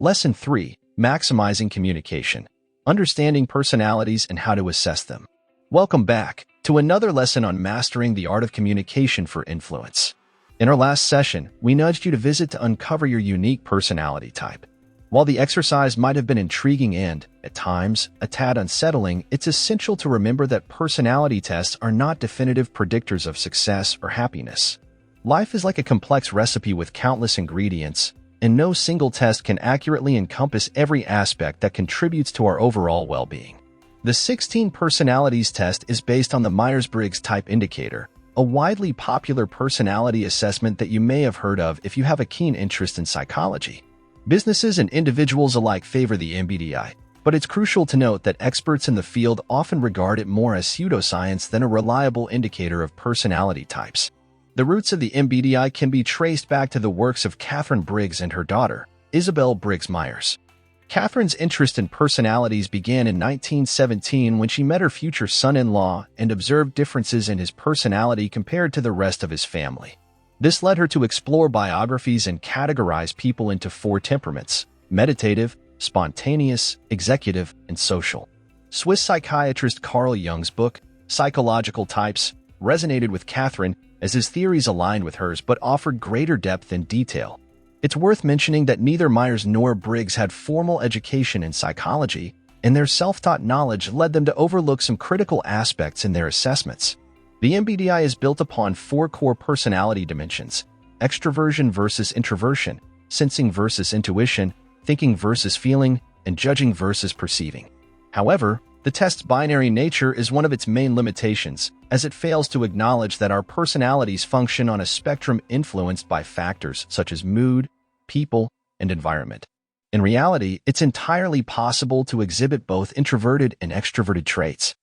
Lesson 3. Maximizing Communication. Understanding personalities and how to assess them. Welcome back to another lesson on mastering the art of communication for influence. In our last session, we nudged you to visit to uncover your unique personality type. While the exercise might have been intriguing and, at times, a tad unsettling, it's essential to remember that personality tests are not definitive predictors of success or happiness. Life is like a complex recipe with countless ingredients, and no single test can accurately encompass every aspect that contributes to our overall well-being. The 16 Personalities test is based on the Myers-Briggs Type Indicator, a widely popular personality assessment that you may have heard of if you have a keen interest in psychology. Businesses and individuals alike favor the MBTI, but it's crucial to note that experts in the field often regard it more as pseudoscience than a reliable indicator of personality types. The roots of the MBTI can be traced back to the works of Catherine Briggs and her daughter, Isabel Briggs Myers. Catherine's interest in personalities began in 1917 when she met her future son-in-law and observed differences in his personality compared to the rest of his family. This led her to explore biographies and categorize people into 4 temperaments: meditative, spontaneous, executive, and social. Swiss psychiatrist Carl Jung's book, Psychological Types, resonated with Catherine as his theories aligned with hers but offered greater depth and detail. It's worth mentioning that neither Myers nor Briggs had formal education in psychology, and their self-taught knowledge led them to overlook some critical aspects in their assessments. The MBTI is built upon 4 core personality dimensions: extroversion versus introversion, sensing versus intuition, thinking versus feeling, and judging versus perceiving. However, the test's binary nature is one of its main limitations, as it fails to acknowledge that our personalities function on a spectrum influenced by factors such as mood, people, and environment. In reality, it's entirely possible to exhibit both introverted and extroverted traits.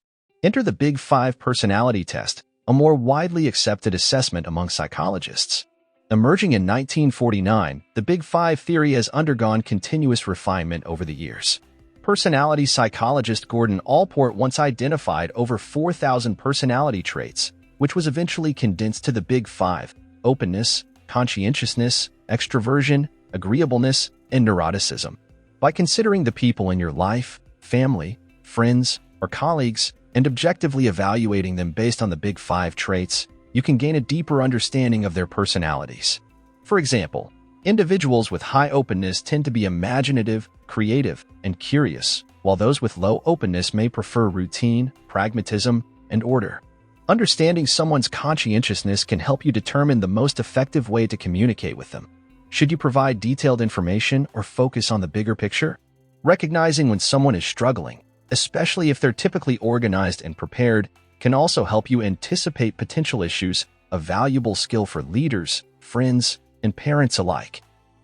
Enter the Big 5 personality test, a more widely accepted assessment among psychologists. Emerging in 1949, the Big 5 theory has undergone continuous refinement over the years. Personality psychologist Gordon Allport once identified over 4,000 personality traits, which was eventually condensed to the Big 5: openness, conscientiousness, extroversion, agreeableness, and neuroticism. By considering the people in your life, family, friends, or colleagues, and objectively evaluating them based on the Big 5 traits, you can gain a deeper understanding of their personalities. For example, individuals with high openness tend to be imaginative, creative, and curious, while those with low openness may prefer routine, pragmatism, and order. Understanding someone's conscientiousness can help you determine the most effective way to communicate with them. Should you provide detailed information or focus on the bigger picture? Recognizing when someone is struggling, especially if they're typically organized and prepared, can also help you anticipate potential issues, a valuable skill for leaders, friends, and parents alike.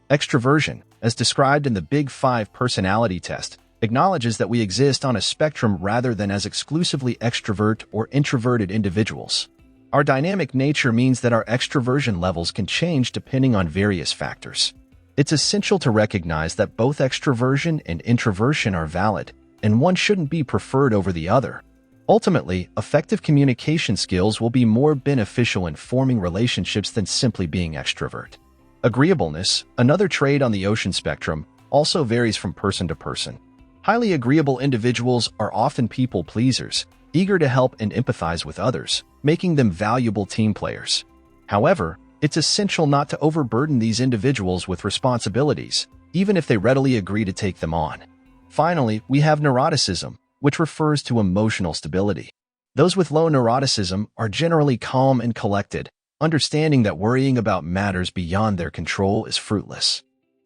Extroversion, as described in the Big 5 personality test, acknowledges that we exist on a spectrum rather than as exclusively extrovert or introverted individuals. Our dynamic nature means that our extroversion levels can change depending on various factors. It's essential to recognize that both extroversion and introversion are valid, and one shouldn't be preferred over the other. Ultimately, effective communication skills will be more beneficial in forming relationships than simply being extrovert. Agreeableness, another trait on the ocean spectrum, also varies from person to person. Highly agreeable individuals are often people pleasers, eager to help and empathize with others, making them valuable team players. However, it's essential not to overburden these individuals with responsibilities, even if they readily agree to take them on. Finally, we have neuroticism, which refers to emotional stability. Those with low neuroticism are generally calm and collected, understanding that worrying about matters beyond their control is fruitless.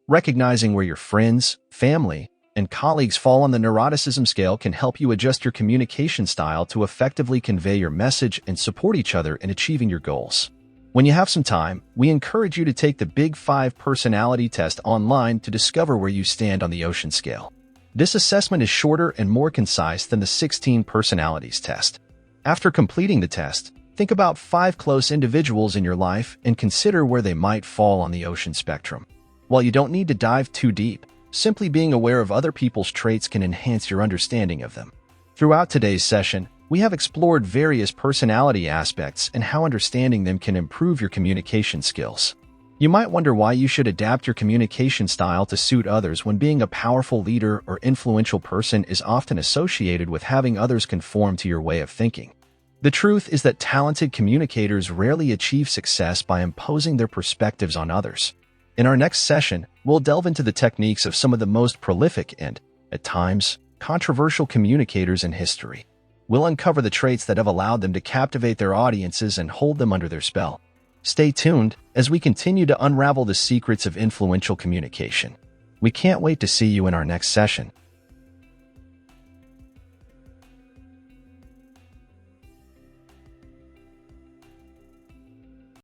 Recognizing where your friends, family, and colleagues fall on the neuroticism scale can help you adjust your communication style to effectively convey your message and support each other in achieving your goals. When you have some time, we encourage you to take the Big 5 personality test online to discover where you stand on the ocean scale. This assessment is shorter and more concise than the 16 Personalities test. After completing the test, think about 5 close individuals in your life and consider where they might fall on the ocean spectrum. While you don't need to dive too deep, simply being aware of other people's traits can enhance your understanding of them. Throughout today's session, we have explored various personality aspects and how understanding them can improve your communication skills. You might wonder why you should adapt your communication style to suit others when being a powerful leader or influential person is often associated with having others conform to your way of thinking. The truth is that talented communicators rarely achieve success by imposing their perspectives on others. In our next session, we'll delve into the techniques of some of the most prolific and, at times, controversial communicators in history. We'll uncover the traits that have allowed them to captivate their audiences and hold them under their spell. Stay tuned as we continue to unravel the secrets of influential communication. We can't wait to see you in our next session.